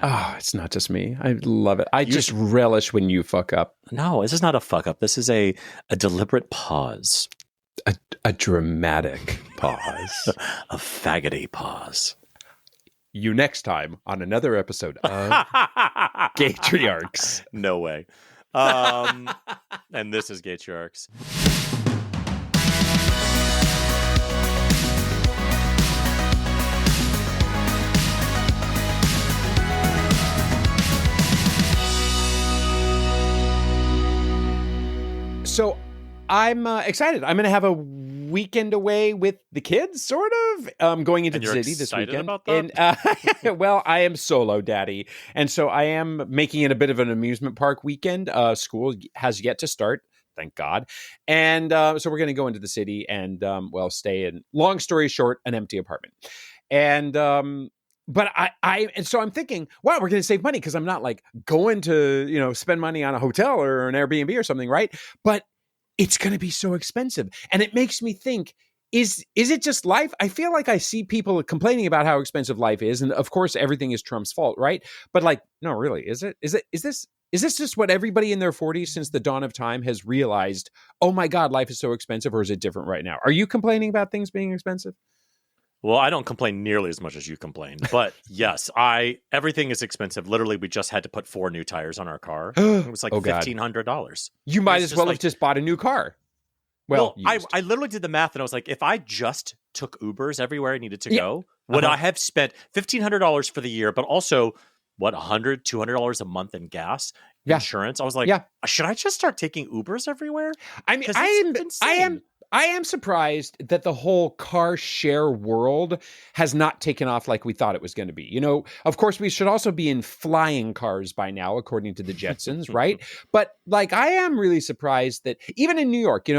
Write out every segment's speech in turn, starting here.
Oh, it's not just me. I love it. I just relish when you fuck up. No, this is not a fuck up. This is a deliberate pause. A dramatic pause. A faggoty pause. You next time on another episode of Gaytriarchs. No way. And this is Gaytriarchs. So I'm excited. I'm going to have a weekend away with the kids, sort of. Going into the city this weekend. About that? And, well, I am solo daddy. And so I am making it a bit of an amusement park weekend. School has yet to start, thank God. And so we're going to go into the city and, stay in, long story short, an empty apartment. And but and so I'm thinking, wow, we're going to save money because I'm not like going to, spend money on a hotel or an Airbnb or something, right? But it's going to be so expensive. And it makes me think, is it just life? I feel like I see people complaining about how expensive life is. And of course, everything is Trump's fault, right? But like, no, really, is it? Is this just what everybody in their 40s since the dawn of time has realized, oh my God, life is so expensive, or is it different right now? Are you complaining about things being expensive? Well, I don't complain nearly as much as you complain, but yes, everything is expensive. Literally, we just had to put 4 new tires on our car. It was like $1,500. You might as well have just bought a new car. Well, I literally did the math and I was like, if I just took Ubers everywhere I needed to go, would I have spent $1,500 for the year, but also $100, $200 a month in gas, insurance? I was like, should I just start taking Ubers everywhere? I mean, I am surprised that the whole car share world has not taken off like we thought it was going to be. Of course, we should also be in flying cars by now, according to the Jetsons, right? But like, I am really surprised that even in New York,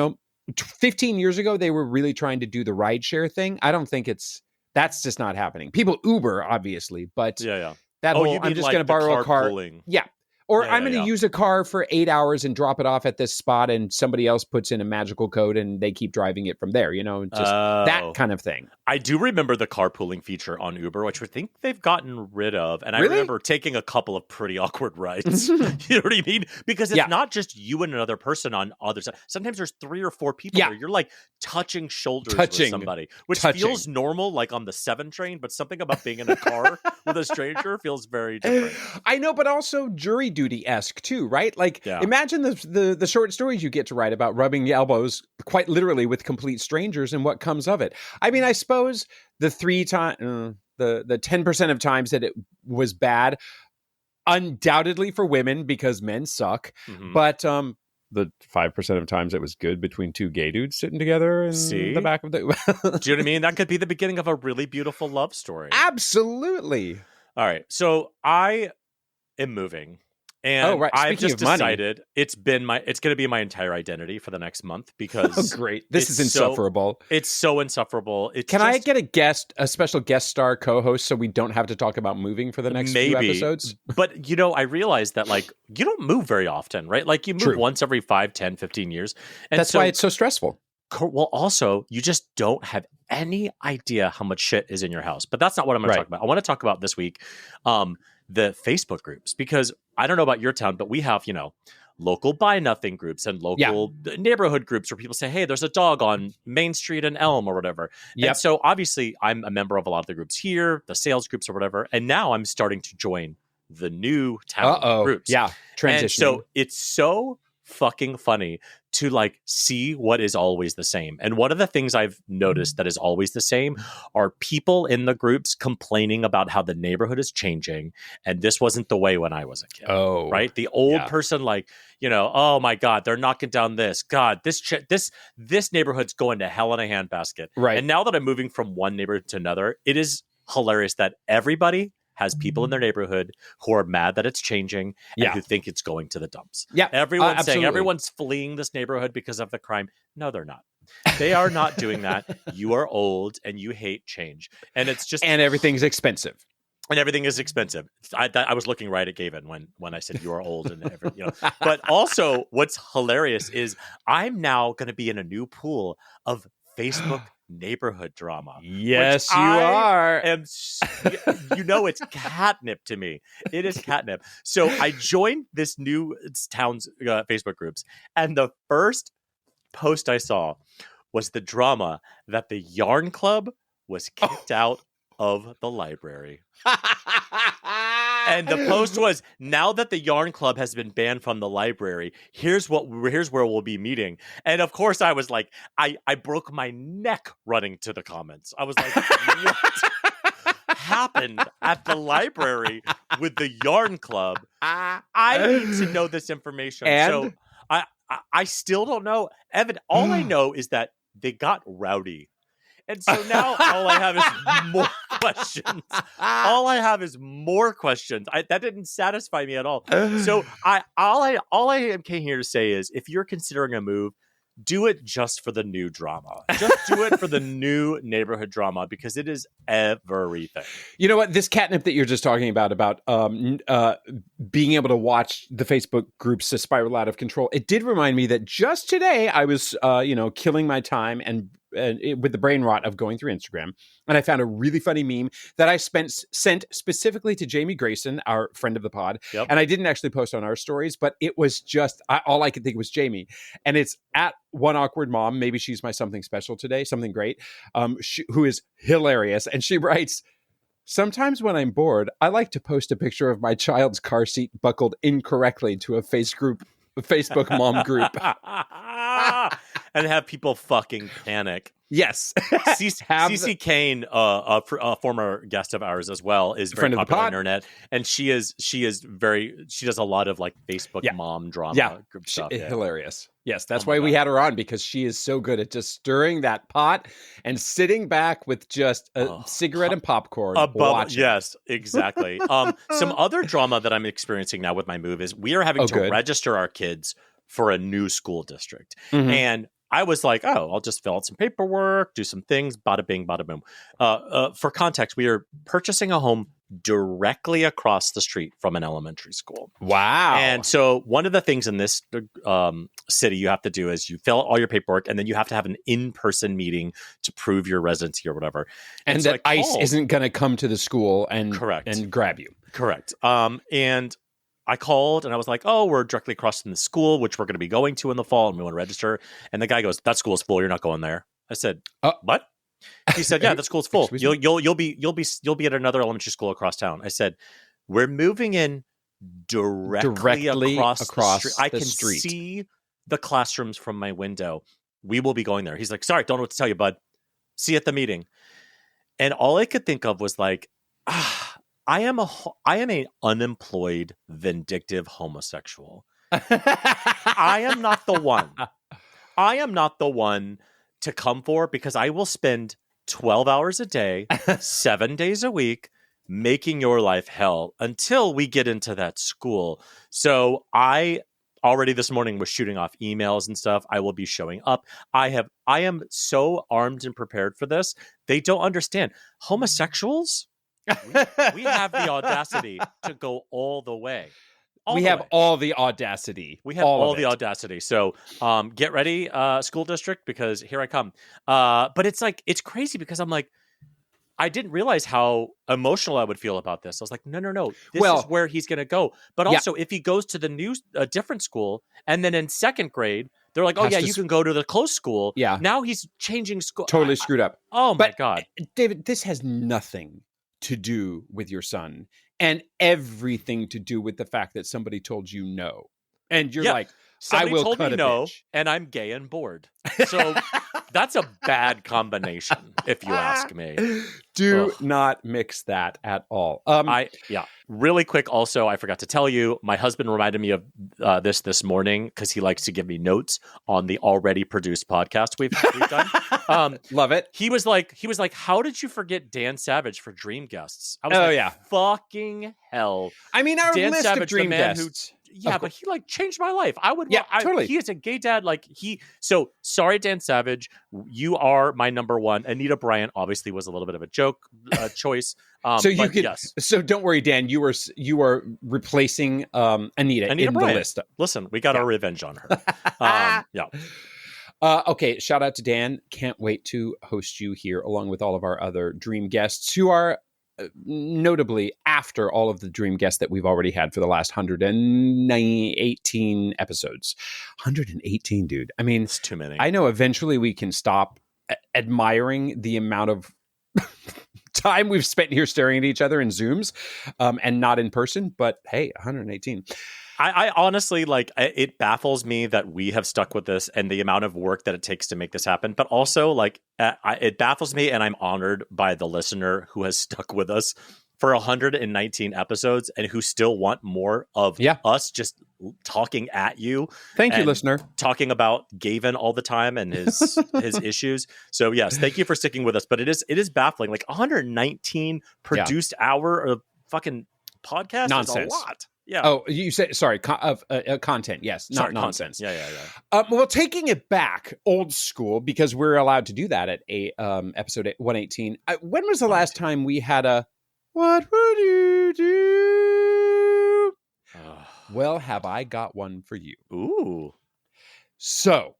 15 years ago, they were really trying to do the rideshare thing. I don't think that's just not happening. People Uber, obviously, but that whole, I'm just going to borrow a car. Yeah. Or I'm going to use a car for 8 hours and drop it off at this spot, and somebody else puts in a magical code and they keep driving it from there, just that kind of thing. I do remember the carpooling feature on Uber, which I think they've gotten rid of. And I remember taking a couple of pretty awkward rides. You know what I mean? Because it's not just you and another person on other side. Sometimes there's 3 or 4 people where you're like touching shoulders with somebody, which feels normal, like on the 7 train, but something about being in a car with a stranger feels very different. I know, but also jury duty-esque too, right? Like, imagine the short stories you get to write about rubbing elbows quite literally with complete strangers and what comes of it. I mean, I suppose the 10% of times that it was bad, undoubtedly for women because men suck, but the 5% of times it was good between 2 gay dudes sitting together in the back of the... Do you know what I mean? That could be the beginning of a really beautiful love story. Absolutely. All right. So I am moving. And I've just decided it's going to be my entire identity for the next month because great. This is insufferable. It's so insufferable. Can I get a special guest star co-host so we don't have to talk about moving for the next few episodes? But I realized that like you don't move very often, right? Like you move once every 5, 10, 15 years. And that's why it's so stressful. Well, also, you just don't have any idea how much shit is in your house. But that's not what I'm going to talk about. I want to talk about this week the Facebook groups, because I don't know about your town, but we have, local buy nothing groups and local neighborhood groups where people say, hey, there's a dog on Main Street in Elm or whatever. Yep. And so obviously I'm a member of a lot of the groups here, the sales groups or whatever. And now I'm starting to join the new town groups. Yeah. Transitioning. And so it's so fucking funny to like see what is always the same. And one of the things I've noticed that is always the same are people in the groups complaining about how the neighborhood is changing. And this wasn't the way when I was a kid. Oh, right. The old person, like, oh my God, they're knocking down this. God, this neighborhood's going to hell in a handbasket. Right. And now that I'm moving from one neighborhood to another, it is hilarious that everybody has people in their neighborhood who are mad that it's changing and who think it's going to the dumps. Yeah, everyone's saying everyone's fleeing this neighborhood because of the crime. No, they're not. They are not doing that. You are old and you hate change, and it's just everything's expensive. And everything is expensive. I was looking right at Gavin when I said you are old and But also, what's hilarious is I'm now going to be in a new pool of Facebook neighborhood drama. Yes, you are. It's catnip to me. It is catnip. So I joined this new town's Facebook groups, and the first post I saw was the drama that the Yarn Club was kicked out of the library. And the post was, now that the Yarn Club has been banned from the library, here's where we'll be meeting. And of course I was like, I broke my neck running to the comments. I was like, what happened at the library with the Yarn Club? I need to know this information. And? So I still don't know. Evan, all I know is that they got rowdy. And so now all I have is more questions. All I have is more questions. That didn't satisfy me at all. So all I am came here to say is, if you're considering a move, do it just for the new drama. Just do it for the new neighborhood drama, because it is everything. You know what? This catnip that you're just talking about being able to watch the Facebook groups to spiral out of control, it did remind me that just today I was, killing my time and with the brain rot of going through Instagram, and I found a really funny meme that I sent specifically to Jamie Grayson, our friend of the pod. Yep. And I didn't actually post on our stories, but it was just all I could think was Jamie, and it's at One Awkward Mom. Maybe she's my something special today, something great, who is hilarious, and she writes, "Sometimes when I'm bored, I like to post a picture of my child's car seat buckled incorrectly to a Facebook mom group." And have people fucking panic. Yes. Cece Kane, a former guest of ours as well, is very popular on the internet, and she does a lot of like Facebook mom drama group stuff. Hilarious. Yes, that's why we had her on, because she is so good at just stirring that pot and sitting back with just a cigarette and popcorn. Watching. Yes, exactly. Some other drama that I'm experiencing now with my move is we are having to register our kids for a new school district. Mm-hmm. And I was like, I'll just fill out some paperwork, do some things, bada bing, bada boom. For context, we are purchasing a home directly across the street from an elementary school. Wow. And so one of the things in this city you have to do is you fill out all your paperwork, and then you have to have an in-person meeting to prove your residency or whatever. And so that ICE isn't going to come to the school and grab you. Correct. And I called and I was like, we're directly across from the school, which we're going to be going to in the fall, and we want to register. And the guy goes, "That school's full. You're not going there." I said, "What?" He said, "Yeah, that school's full. You'll be at another elementary school across town." I said, "We're moving in directly across the street. I can see the classrooms from my window. We will be going there." He's like, "Sorry, don't know what to tell you, bud. See you at the meeting." And all I could think of was like, I am an unemployed, vindictive homosexual. I am not the one. I am not the one to come for, because I will spend 12 hours a day, 7 days a week, making your life hell until we get into that school. So I already this morning was shooting off emails and stuff. I will be showing up. I am so armed and prepared for this. They don't understand. Homosexuals, we have the audacity to go all the way. We have all the audacity. We have all the audacity. So get ready, school district, because here I come. But it's crazy, because I'm like, I didn't realize how emotional I would feel about this. I was like, no. This is where he's going to go. But also, if he goes to the new, different school, and then in second grade, they're like, you can go to the close school. Yeah. Now he's changing school. Totally screwed up. My God. David, this has nothing to do with your son, and everything to do with the fact that somebody told you no. And you're like, somebody I will told cut me a no, bitch. and I'm gay and bored. So that's a bad combination, if you ask me. Do not mix that at all. Really quick. Also, I forgot to tell you, my husband reminded me of this morning, because he likes to give me notes on the already produced podcast we've done. Love it. He was like, "How did you forget Dan Savage for Dream Guests?" I was fucking hell. I mean, our Dan list Savage, of Dream the man Guests. but he changed my life. I would, totally. He is a gay dad. So sorry, Dan Savage, you are my number one. Anita Bryant obviously was a little bit of a joke choice. So don't worry, Dan. You were replacing Anita in Bryant. the list. Listen, we got our revenge on her. Okay, shout out to Dan. Can't wait to host you here along with all of our other dream guests who are notably after all of the dream guests that we've already had for the last 118 episodes. 118, dude. I mean, It's too many. I know eventually we can stop admiring the amount of time we've spent here staring at each other in Zooms and not in person, but hey, 118. I honestly, like, it baffles me that we have stuck with this and the amount of work that it takes to make this happen. But also, like, it baffles me, and I'm honored by the listener who has stuck with us for 119 episodes and who still want more of us just talking at you. Thank you, listener. Talking about Gavin all the time and his issues. So yes, thank you for sticking with us. But it is baffling. Like 119 produced hour of fucking podcast nonsense. Is a lot. Yeah. Oh, you said, sorry, content. Yes, not nonsense. Content. Yeah. Well, taking it back, old school, because we're allowed to do that at episode 118. When was the last time we had a "What would you do"? Well, have I got one for you. Ooh. So,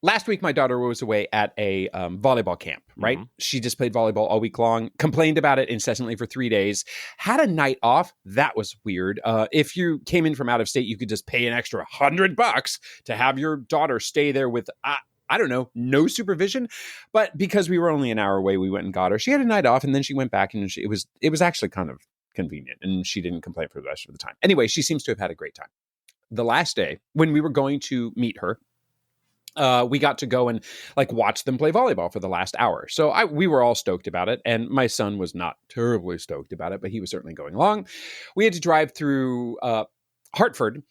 last week, my daughter was away at a volleyball camp, right? Mm-hmm. She just played volleyball all week long, complained about it incessantly for 3 days, had a night off. That was weird. If you came in from out of state, you could just pay an extra $100 to have your daughter stay there with, I don't know, no supervision. But because we were only an hour away, we went and got her. She had a night off, and then she went back, and it was actually kind of convenient, and she didn't complain for the rest of the time. Anyway, she seems to have had a great time. The last day, when we were going to meet her, we got to go and like watch them play volleyball for the last hour. So we were all stoked about it. And my son was not terribly stoked about it, but he was certainly going along. We had to drive through Hartford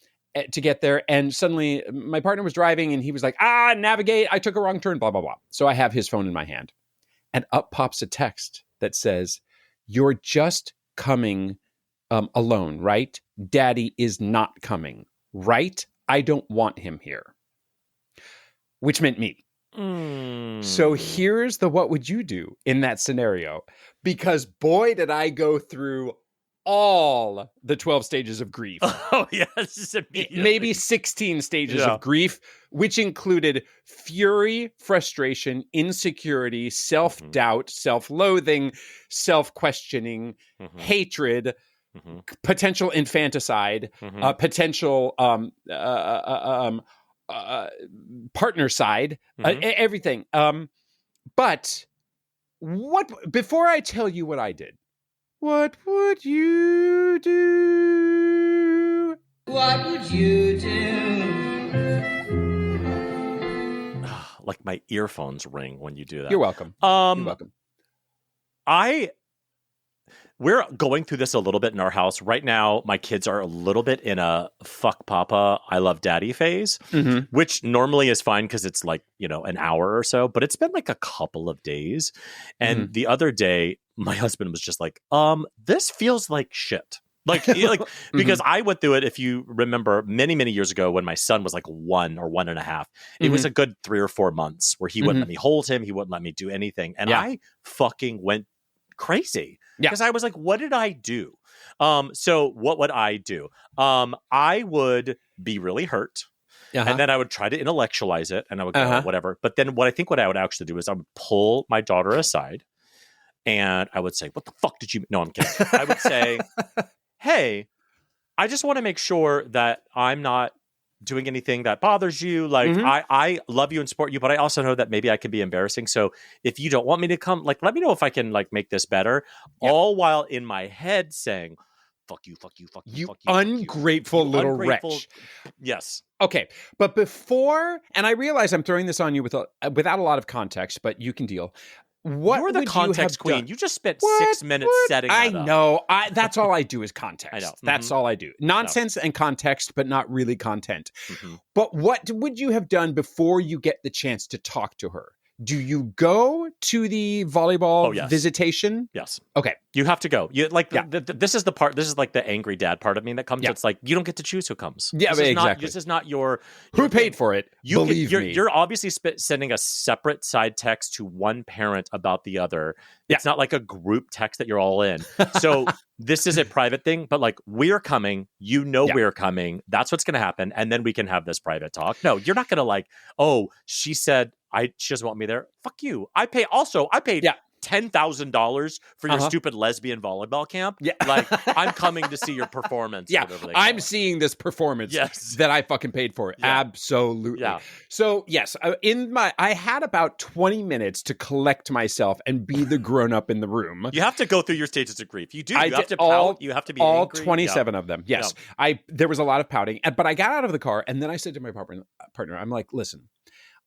to get there. And suddenly my partner was driving and he was like, navigate. I took a wrong turn, blah, blah, blah. So I have his phone in my hand and up pops a text that says, "You're just coming alone, right? Daddy is not coming, right? I don't want him here." Which meant me. So here's the what would you do in that scenario? Because boy, did I go through all the 12 stages of grief. Oh, yes. Maybe 16 stages of grief, which included fury, frustration, insecurity, self-doubt, self-loathing, self-questioning, hatred, potential infanticide, potential partner side, everything. But before I tell you what I did, what would you do? What would you do? Like my earphones ring when you do that. You're welcome. You're welcome. We're going through this a little bit in our house. Right now, my kids are a little bit in a fuck papa, I love daddy phase, which normally is fine because it's like, an hour or so. But it's been like a couple of days. And the other day, my husband was just like, this feels like shit. Like because I went through it, if you remember, many, many years ago when my son was like 1 or 1.5. It was a good 3 or 4 months where he wouldn't let me hold him. He wouldn't let me do anything. And I fucking went crazy because I was like, what did I do? So what would I do? I would be really hurt. And then I would try to intellectualize it and I would go, whatever. But then what I would actually do is I would pull my daughter aside and I would say, what the fuck did you... No, I'm kidding. I would say, hey, I just want to make sure that I'm not doing anything that bothers you. Like, I love you and support you, but I also know that maybe I can be embarrassing. So if you don't want me to come, like, let me know if I can like make this better. All while in my head saying, fuck you, fuck you, fuck you, fuck you. Ungrateful little wretch. Yes. Okay. But before, and I realize I'm throwing this on you without a lot of context, but you can deal. You're the context queen. You just spent 6 minutes setting that up. I know. That's all I do is context. I know. That's all I do. Nonsense and context, but not really content. But what would you have done before you get the chance to talk to her? Do you go to the volleyball visitation? Yes. Okay. You have to go. You this is the part. This is like the angry dad part of me that comes. Yeah. It's like you don't get to choose who comes. Yeah, exactly. This is not your who paid for it. Believe me. You're obviously sending a separate side text to one parent about the other. Yeah. It's not like a group text that you're all in. So this is a private thing. But like we're coming. We're coming. That's what's going to happen, and then we can have this private talk. No, you're not going to like. Oh, she said she doesn't want me there. Fuck you. I paid. Yeah. $10,000 for your stupid lesbian volleyball camp. Yeah. Like I'm coming to see your performance. Yeah. I'm seeing this performance that I fucking paid for. Yeah. Absolutely. Yeah. So yes, I had about 20 minutes to collect myself and be the grown up in the room. You have to go through your stages of grief. You do. You have to pout. You have to be all angry. 27 of them. Yes. Yeah. There was a lot of pouting, but I got out of the car and then I said to my partner, I'm like, listen,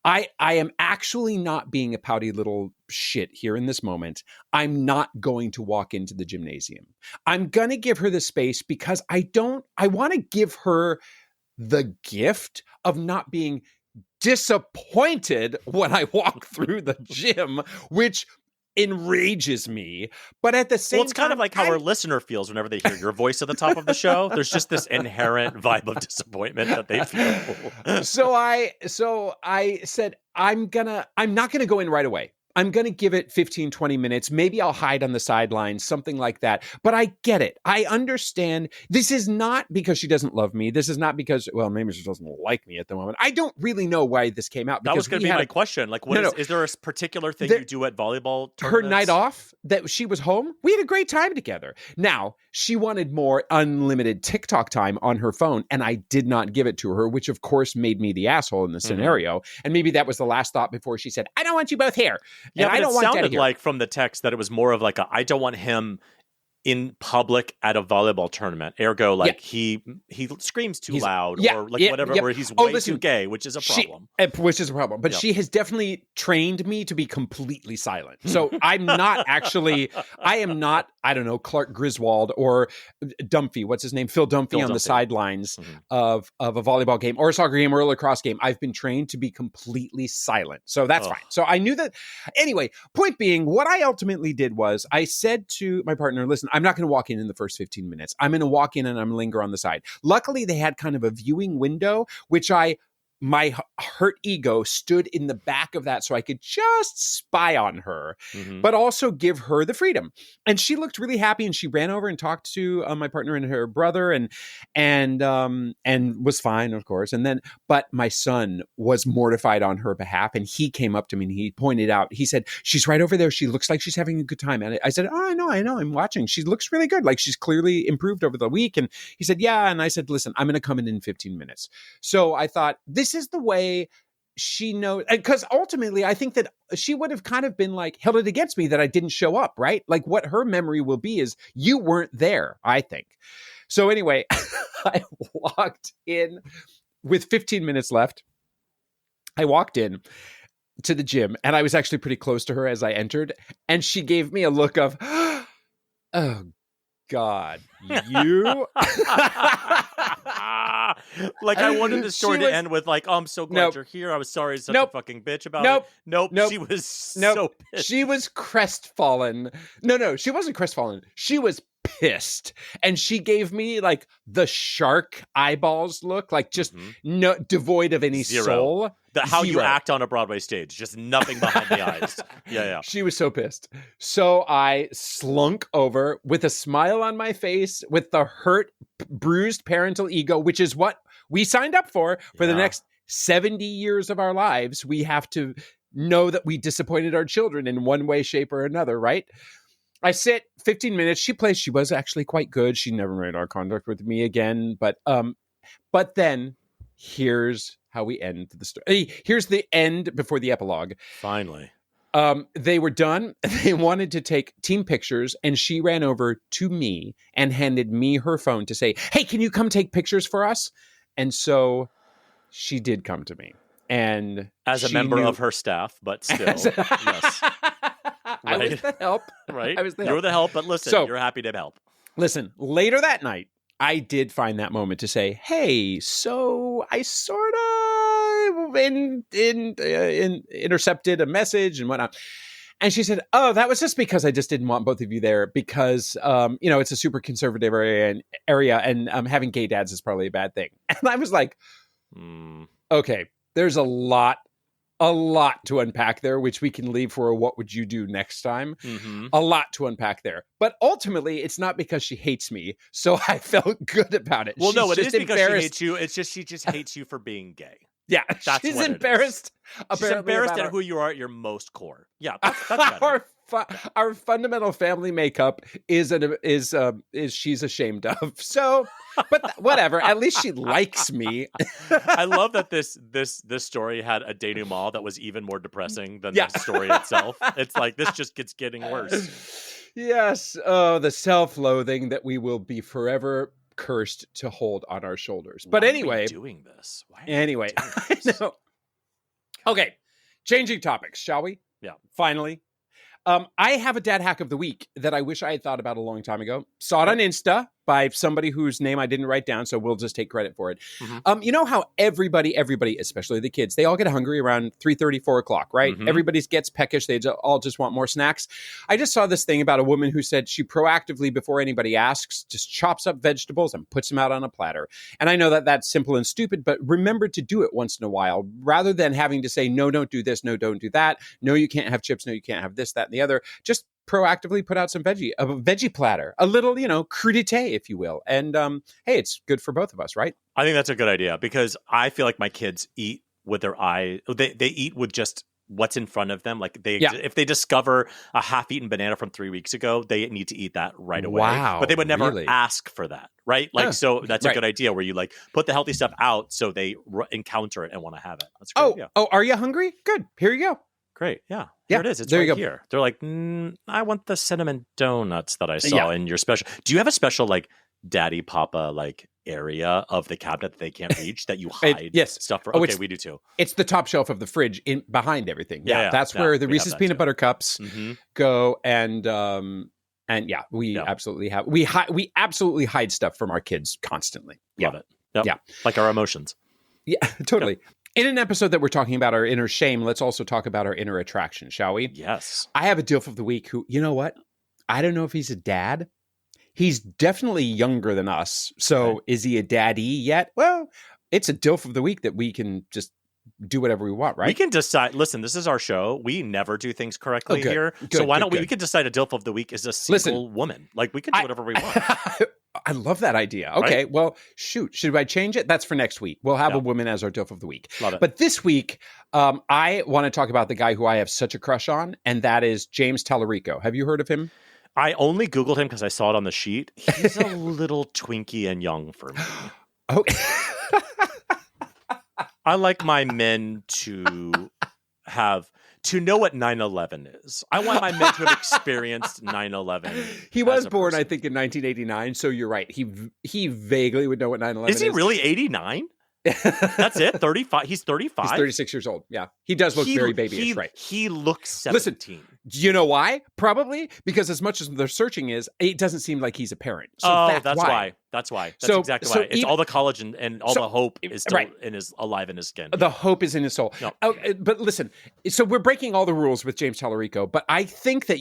I am actually not being a pouty little shit here in this moment. I'm not going to walk into the gymnasium. I'm going to give her the space because I want to give her the gift of not being disappointed when I walk through the gym, which enrages me. But at the same time, it's kind of like how our listener feels whenever they hear your voice at the top of the show. There's just this inherent vibe of disappointment that they feel. So I said, I'm not gonna go in right away. I'm going to give it 15, 20 minutes. Maybe I'll hide on the sidelines, something like that. But I get it. I understand. This is not because she doesn't love me. This is not because, well, maybe she doesn't like me at the moment. I don't really know why this came out. That was going to be my question. Like, is there a particular thing you do at volleyball tournaments? Her night off that she was home, we had a great time together. Now, she wanted more unlimited TikTok time on her phone, and I did not give it to her, which of course made me the asshole in the scenario. And maybe that was the last thought before she said, I don't want you both here. Yeah, but it sounded like from the text that it was more of like I don't want him in public at a volleyball tournament. Ergo, like he screams too loud or like whatever, or he's way too gay, which is a problem. But she has definitely trained me to be completely silent. So I'm not actually, I am not, I don't know, Clark Griswold or Dumphy, what's his name? Phil Dumphy on the sidelines of a volleyball game or a soccer game or a lacrosse game. I've been trained to be completely silent. So that's fine. So I knew that. Anyway, point being, what I ultimately did was I said to my partner, listen, I'm not going to walk in the first 15 minutes. I'm going to walk in and I'm linger on the side. Luckily, they had kind of a viewing window, which my hurt ego stood in the back of that so I could just spy on her, but also give her the freedom. And she looked really happy and she ran over and talked to my partner and her brother and was fine, of course. But my son was mortified on her behalf and he came up to me and he pointed out, he said, she's right over there. She looks like she's having a good time. And I said, oh, I know. I'm watching. She looks really good. Like she's clearly improved over the week. And he said, yeah. And I said, listen, I'm going to come in 15 minutes. So I thought, this is the way she knows, because ultimately I think that she would have kind of been like held it against me that I didn't show up, right? Like what her memory will be is you weren't there, I think. So anyway, I walked in with 15 minutes left. I walked in to the gym and I was actually pretty close to her as I entered and she gave me a look of, oh God, you. Like I wanted the story to end with like, oh, I'm so glad you're here. I was sorry such a fucking bitch about it. Nope. She was so pissed. She was crestfallen. No, she wasn't crestfallen. She was pissed. And she gave me like the shark eyeballs look, like just devoid of any soul. How you act on a Broadway stage, just nothing behind the eyes. Yeah. She was so pissed. So I slunk over with a smile on my face, with the hurt, bruised parental ego, which is what we signed up for the next 70 years of our lives. We have to know that we disappointed our children in one way, shape, or another, right? I sit 15 minutes. She plays. She was actually quite good. She never made eye contact with me again. But then here's how we end the story. Here's the end before the epilogue. Finally. They were done. They wanted to take team pictures, and she ran over to me and handed me her phone to say, hey, can you come take pictures for us? And so she did come to me. And as a member of her staff, but still, yes. I was the help. Right. You're the help, but listen, you're happy to help. Listen, later that night, I did find that moment to say, hey, so I sort of intercepted a message and whatnot. And she said, "Oh, that was just because I just didn't want both of you there because, it's a super conservative area, and having gay dads is probably a bad thing." And I was like, okay, there's a lot to unpack there, which we can leave for a what would you do next time. Mm-hmm. A lot to unpack there. But ultimately, it's not because she hates me, so I felt good about it. Well, She's no, it is just because she hates you. It's just she just hates you for being gay. Yeah, that's she's what embarrassed. She's embarrassed at who you are at your most core. Yeah, that's better. Our fundamental family makeup is she's ashamed of. So, but whatever. At least she likes me. I love that this story had a denouement that was even more depressing than the story itself. It's like this just gets getting worse. Yes. Oh, the self-loathing that we will be forever cursed to hold on our shoulders. But anyway, why are we doing this? I know. Okay, changing topics, shall we? Yeah. Finally. I have a dad hack of the week that I wish I had thought about a long time ago. Saw it on Insta by somebody whose name I didn't write down, so we'll just take credit for it. Mm-hmm. You know how everybody, especially the kids, they all get hungry around 3:30, 4 o'clock, right? Mm-hmm. Everybody gets peckish. They all just want more snacks. I just saw this thing about a woman who said she proactively, before anybody asks, just chops up vegetables and puts them out on a platter. And I know that that's simple and stupid, but remember to do it once in a while, rather than having to say, no, don't do this, no, don't do that. No, you can't have chips. No, you can't have this, that, and the other. Just proactively put out some veggie platter, a little, crudité, if you will. And hey, it's good for both of us, right? I think that's a good idea because I feel like my kids eat with their eye. They eat with just what's in front of them. Like if they discover a half-eaten banana from 3 weeks ago, they need to eat that right away. Wow, but they would never really? Ask for that, right? Like, so that's a good idea where you like put the healthy stuff out so they encounter it and want to have it. That's a good idea. Oh, are you hungry? Good. Here you go. Great. Yeah. Here it is. It's right here. They're like, I want the cinnamon donuts that I saw in your special. Do you have a special like daddy papa like area of the cabinet that they can't reach that you hide stuff for? Okay, we do too. It's the top shelf of the fridge behind everything. Yeah, that's where the Reese's peanut butter cups go. And we absolutely have. We absolutely hide stuff from our kids constantly. Love it. Yep. Yeah. Like our emotions. Yeah, totally. Yep. In an episode that we're talking about our inner shame, let's also talk about our inner attraction, shall we? Yes. I have a DILF of the week who, you know what? I don't know if he's a dad. He's definitely younger than us. So is he a daddy yet? Well, it's a DILF of the week that we can just do whatever we want, right? We can decide. Listen, this is our show. We never do things correctly here. So why don't we can decide a DILF of the week is a single woman. Like we can do whatever we want. I love that idea. Okay, right? Well, shoot. Should I change it? That's for next week. We'll have a woman as our DILF of the week. Love it. But this week, I want to talk about the guy who I have such a crush on, and that is James Tallarico. Have you heard of him? I only Googled him because I saw it on the sheet. He's a little twinky and young for me. Okay. I like my men to know what 9/11 is. I want my men to have experienced 9/11. He was born, I think, in 1989. So you're right. He vaguely would know what 9/11 is. Is he really 89? That's it? 35? He's 35? He's 36 years old. Yeah. He does look very babyish, right? He looks 17. Listen, do you know why? Probably because as much as the searching is, it doesn't seem like he's a parent. So that's why. That's exactly why. It's all the college and all the hope is still alive in his skin. The hope is in his soul. No. But listen, so we're breaking all the rules with James Tallarico, but I think that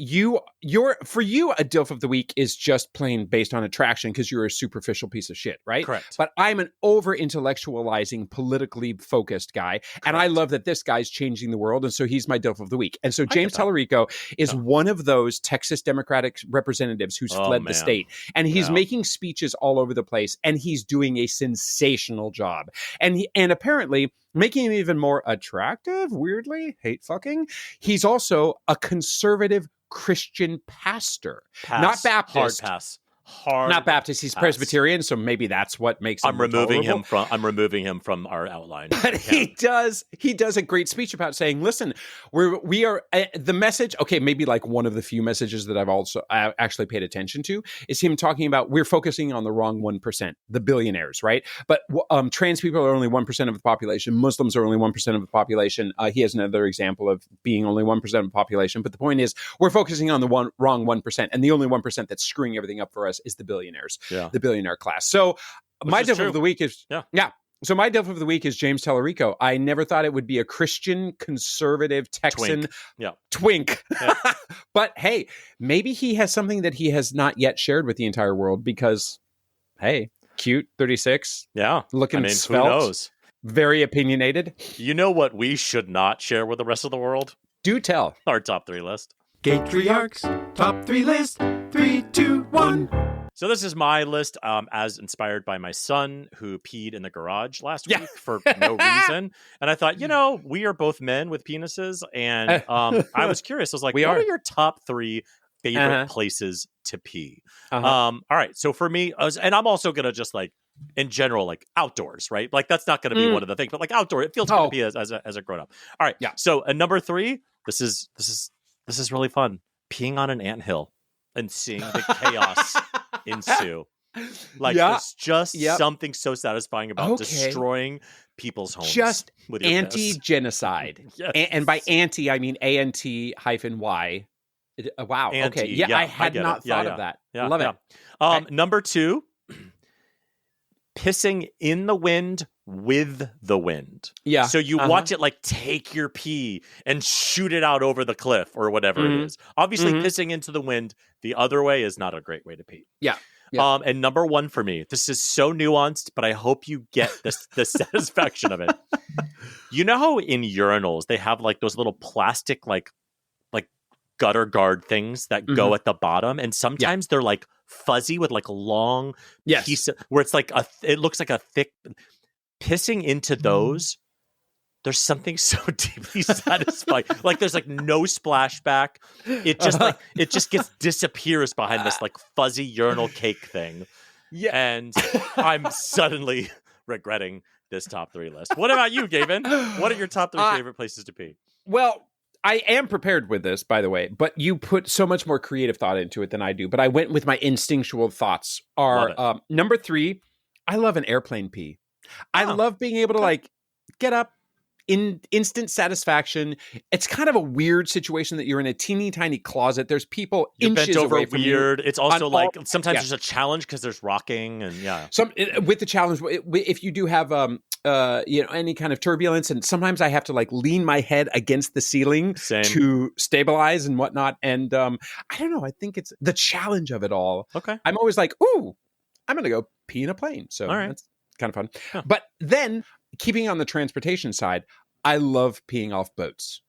for you, a DILF of the week is just plain based on attraction because you're a superficial piece of shit, right? Correct. But I'm an over-intellectualizing, politically focused guy, and I love that this guy's changing the world, and so he's my DILF of the week. And so James Tallarico is one of those Texas Democratic representatives who's fled the state, and he's making speeches all over the place, and he's doing a sensational job. And apparently making him even more attractive, weirdly, hate fucking. He's also a conservative Christian pastor. Not Baptist. Hard pass. Not Baptist. He's Presbyterian, so maybe that's what makes him. I'm removing him from our outline. But he does a great speech about saying, "Listen, we are the message." Okay, maybe like one of the few messages that I actually paid attention to is him talking about we're focusing on the wrong 1%, the billionaires, right? But trans people are only 1% of the population. Muslims are only 1% of the population. He has another example of being only 1% of the population. But the point is, we're focusing on the wrong 1%, and the only 1% that's screwing everything up for us is the billionaires, the billionaire class. So my DILF of the week is, So my Dilf of the week is James Tallarico. I never thought it would be a Christian conservative Texan twink. Yeah. But hey, maybe he has something that he has not yet shared with the entire world because, hey, cute, 36. Yeah. Looking svelte. Who knows? Very opinionated. You know what we should not share with the rest of the world? Do tell. Our top 3 list. Gaytriarchs top 3 list. 3, 2, 1. So this is my list as inspired by my son who peed in the garage last week for no reason. And I thought, we are both men with penises. And I was curious. I was like, what are your top 3 favorite places to pee? All right. So for me, and I'm also going to just like, in general, like outdoors, right? Like that's not going to be one of the things, but like outdoor, it feels good to pee as a grown up. All right. Yeah. So number 3, this is really fun. Peeing on an anthill and seeing the chaos ensue. Like there's just something so satisfying about destroying people's homes. Just with your anti-genocide. Yes. And by anti, I mean ANT-Y. Wow. Anti, okay. Yeah, I had not thought of that. Yeah, Love it. Number 2, pissing in the wind with the wind. Yeah. So you watch it like take your pee and shoot it out over the cliff or whatever it is. Obviously, pissing into the wind the other way is not a great way to pee. Yeah. And number 1 for me, this is so nuanced, but I hope you get the satisfaction of it. You know how in urinals they have like those little plastic like gutter guard things that go at the bottom, and sometimes they're like fuzzy with like a long piece where it's like it looks like a thick. Pissing into those, there's something so deeply satisfying. Like there's like no splashback. It just disappears behind this like fuzzy urinal cake thing. Yeah, and I'm suddenly regretting this top 3 list. What about you, Gavin? What are your top 3 favorite places to pee? Well, I am prepared with this, by the way, but you put so much more creative thought into it than I do. But I went with my instinctual thoughts. Number 3, I love an airplane pee. I love being able to like get up in instant satisfaction. It's kind of a weird situation that you're in a teeny tiny closet. There's people inches bent over away from weird. you. It's also like sometimes there's a challenge because there's rocking and with the challenge, if you do have any kind of turbulence, and sometimes I have to like lean my head against the ceiling to stabilize and whatnot. And I don't know. I think it's the challenge of it all. Okay. I'm always like, ooh, I'm going to go pee in a plane. So that's kind of fun. Huh. But then keeping on the transportation side, I love peeing off boats.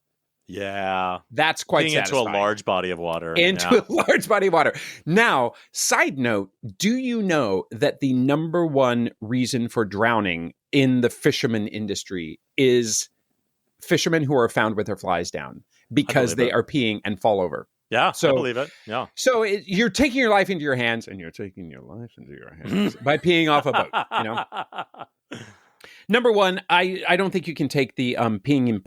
Yeah. That's quite peeing satisfying. Into a large body of water. A large body of water. Now, side note, do you know that the number 1 reason for drowning in the fisherman industry is fishermen who are found with their flies down because they are peeing and fall over? Yeah, so, I believe it. Yeah. So you're taking your life into your hands, and you're taking your life into your hands by peeing off a boat. Number 1, I don't think you can take the peeing in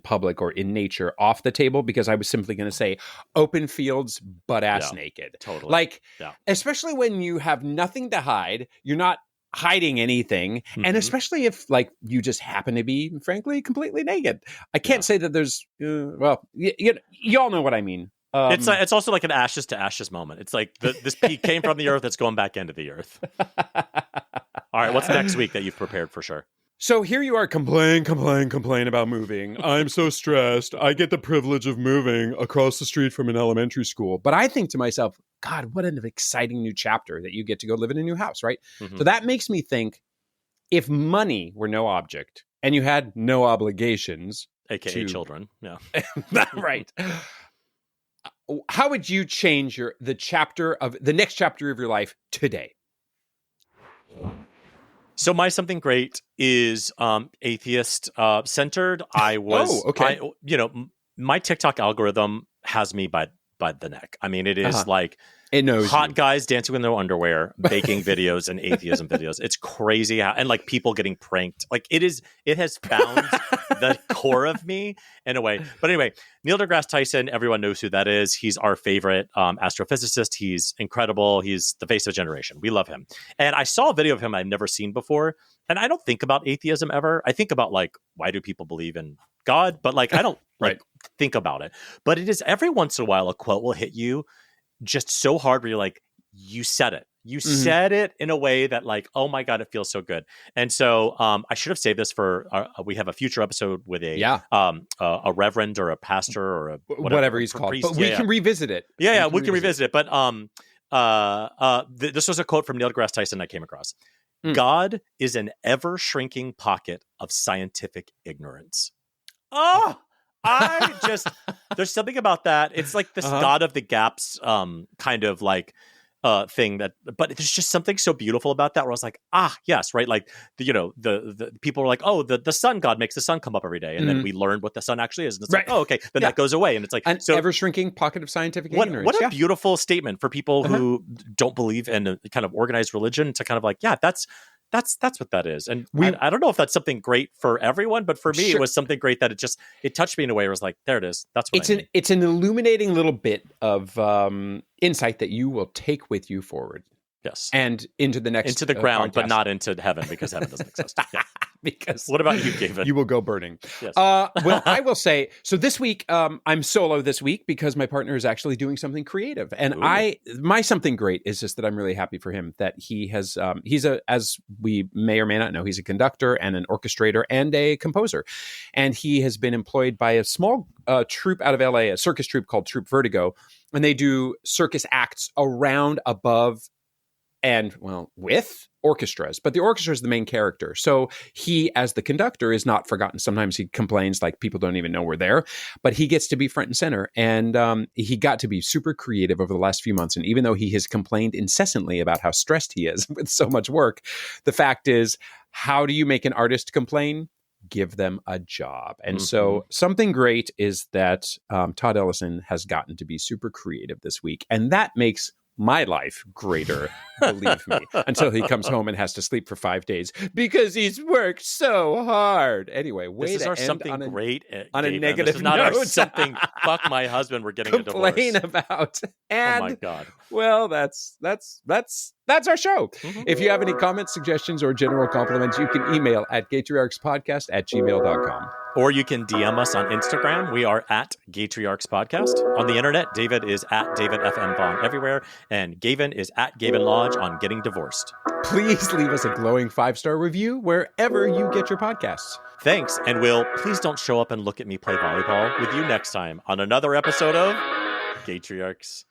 public or in nature off the table, because I was simply going to say open fields, butt ass naked. Totally. Like, especially when you have nothing to hide, you're not hiding anything, and especially if like you just happen to be frankly completely naked. I can't say that there's you all know what I mean. It's also like an ashes to ashes moment. It's like this pea came from the earth, it's going back into the earth. All right, what's next week that you've prepared for sure? So here you are, complain about moving. I'm so stressed. I get the privilege of moving across the street from an elementary school. But I think to myself, God, what an exciting new chapter that you get to go live in a new house, right? So that makes me think, if money were no object and you had no obligations, AKA children, right? How would you change the next chapter of your life today? So my something great is atheist centered. I was, my TikTok algorithm has me by the neck. I mean, it is like it knows hot guys dancing in their underwear, baking videos and atheism videos. It's crazy and like people getting pranked. Like it has found the core of me in a way. But anyway, Neil deGrasse Tyson, everyone knows who that is. He's our favorite astrophysicist. He's incredible. He's the face of a generation. We love him. And I saw a video of him I've never seen before. And I don't think about atheism ever. I think about like, why do people believe in God? But like, I don't think about it. But it is every once in a while, a quote will hit you just so hard where you're like, you said it. You said it in a way that like, oh my God, it feels so good. And so I should have saved this for, we have a future episode with a reverend or a pastor or a whatever he's called, priest. But we can revisit it. We can revisit it. But this was a quote from Neil deGrasse Tyson I came across. God is an ever shrinking pocket of scientific ignorance. Oh, there's something about that. It's like this God of the gaps kind of like thing but there's just something so beautiful about that where I was like, yes, right. Like the people were like, oh, the sun god makes the sun come up every day. And then we learned what the sun actually is. And it's like, oh, okay. Then that goes away. And it's like an ever shrinking pocket of scientific ignorance. What a beautiful statement for people who don't believe in a kind of organized religion to kind of like, that's what that is. And I don't know if that's something great for everyone, but for me, it was something great that it touched me in a way where I was like, there it is. That's what it's an illuminating little bit of insight that you will take with you forward. Yes. And into the next into the ground, podcast. But not into heaven because heaven doesn't exist. Yeah. Because what about you, Gavin? You will go burning. Yes. Well, I will say, so this week, I'm solo this week because my partner is actually doing something creative. And my something great is just that I'm really happy for him that he has, as we may or may not know, he's a conductor and an orchestrator and a composer. And he has been employed by a small troupe out of LA, a circus troupe called Troupe Vertigo. And they do circus acts around, above, and with orchestras, but the orchestra is the main character. So he, as the conductor, is not forgotten. Sometimes he complains like people don't even know we're there, but he gets to be front and center. And he got to be super creative over the last few months. And even though he has complained incessantly about how stressed he is with so much work, the fact is, how do you make an artist complain? Give them a job. And so something great is that Todd Ellison has gotten to be super creative this week. And that makes my life greater, believe me, until he comes home and has to sleep for 5 days because he's worked so hard. Anyway, this is our something great on a negative this is not note. Our something fuck my husband, we're getting complain a divorce about. And, oh my God. Well, that's our show. If you have any comments, suggestions, or general compliments, you can email at GaytriarchsPodcast@gmail.com. Or you can DM us on Instagram. We are at GaytriarchsPodcast. On the internet, David is at David FM Vaughn everywhere, and Gavin is at Gavin Lodge on Getting Divorced. Please leave us a glowing 5-star review wherever you get your podcasts. Thanks, and please don't show up and look at me play volleyball with you next time on another episode of Gaytriarchs.